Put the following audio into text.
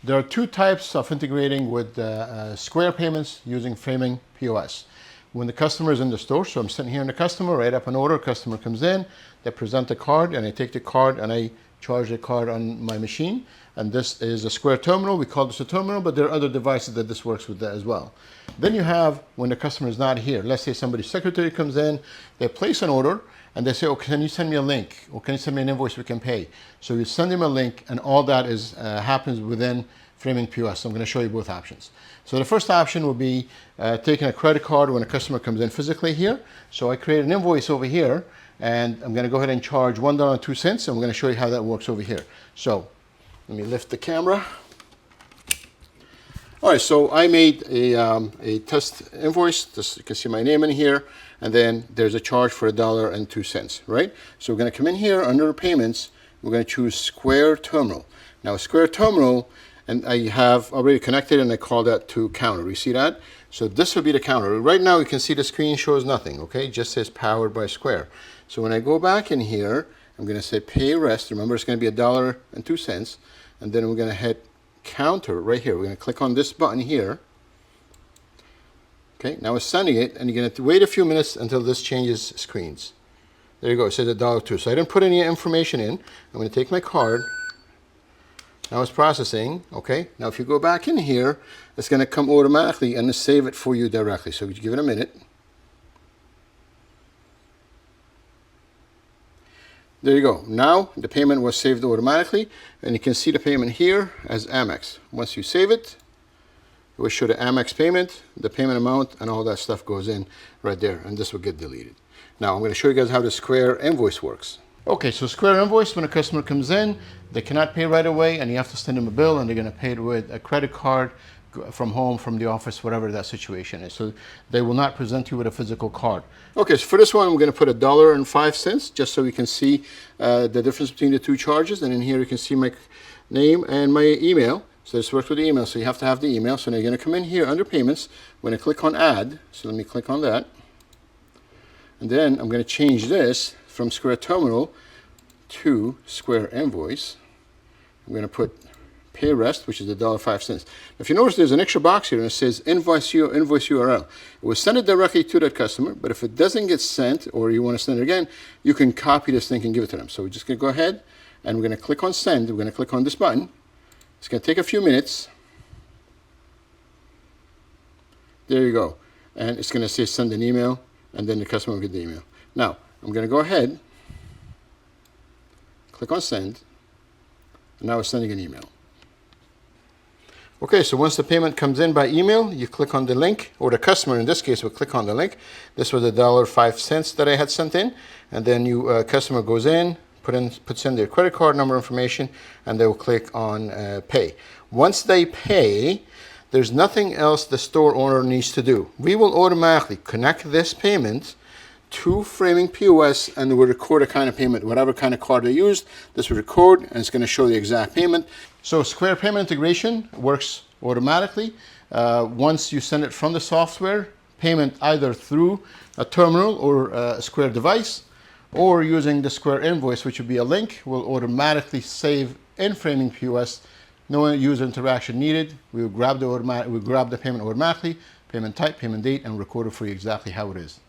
There are two types of integrating with Square payments using FramingPOS. When the customer is in the store, so I'm sitting here in the customer, write up an order, customer comes in, they present the card, and I take the card and I charge the card on my machine. And this is a Square terminal. We call this a terminal, but there are other devices that this works with that as well. Then you have when the customer is not here. Let's say somebody's secretary comes in, they place an order, and they say, oh, can you send me a link? Or can you send me an invoice we can pay? So you send them a link, and all that is happens within FramingPOS. So I'm going to show you both options. So the first option will be taking a credit card when a customer comes in physically here. So I create an invoice over here, and I'm going to go ahead and charge $1.02, and I'm going to show you how that works over here. So let me lift the camera. All right, so I made a test invoice. This, you can see my name in here, and then there's a charge for $1.02, right? So we're going to come in here under payments. We're going to choose Square Terminal. Now, Square Terminal, and I have already connected, and I call that to counter. You see that? So this will be the counter. Right now, you can see the screen shows nothing, okay? It just says powered by Square. So when I go back in here, I'm going to say pay rest. Remember, it's going to be $1.02, and then we're going to hit counter right here. We're going to click on this button here. Okay, now it's sending it, and you're going to wait a few minutes until this changes screens. There you go. It says $1.02. So I didn't put any information in. I'm going to take my card. Now it's processing. Okay. Now if you go back in here, it's going to come automatically and save it for you directly. So give it a minute. There you go. Now the payment was saved automatically, and you can see the payment here as Amex. Once you save it, it will show the Amex payment, the payment amount, and all that stuff goes in right there, and this will get deleted. Now I'm going to show you guys how the Square invoice works. Okay, so Square invoice, when a customer comes in, they cannot pay right away, and you have to send them a bill, and they're going to pay it with a credit card from home, from the office, whatever that situation is. So they will not present you with a physical card. Okay, so for this one, I'm going to put $1.05 just so we can see the difference between the two charges. And in here, you can see my name and my email. So this works with the email, so you have to have the email. So now you're going to come in here under payments. When I click on add, so let me click on that. And then I'm going to change this from Square Terminal to Square Invoice. I'm going to put pay rest, which is $1.05. If you notice, there's an extra box here and it says invoice URL. It will send it directly to that customer, but if it doesn't get sent or you want to send it again, you can copy this link and give it to them. So we're just going to go ahead and we're going to click on send. We're going to click on this button. It's going to take a few minutes. There you go. And it's going to say send an email, and then the customer will get the email. Now, I'm going to go ahead, click on send, and now it's sending an email. Okay, so once the payment comes in by email, you click on the link, or the customer in this case will click on the link. This was $1.05 that I had sent in, and then you customer goes in, puts in their credit card number information, and they will click on pay. Once they pay, there's nothing else the store owner needs to do. We will automatically connect this payment to FramingPOS, and we'll record a kind of payment, whatever kind of card they used. This will record, and it's going to show the exact payment. So Square payment integration works automatically. Once you send it from the software, payment either through a terminal or a Square device, or using the Square invoice, which would be a link, will automatically save in FramingPOS. No user interaction needed. We will grab the payment automatically, payment type, payment date, and record it for you exactly how it is.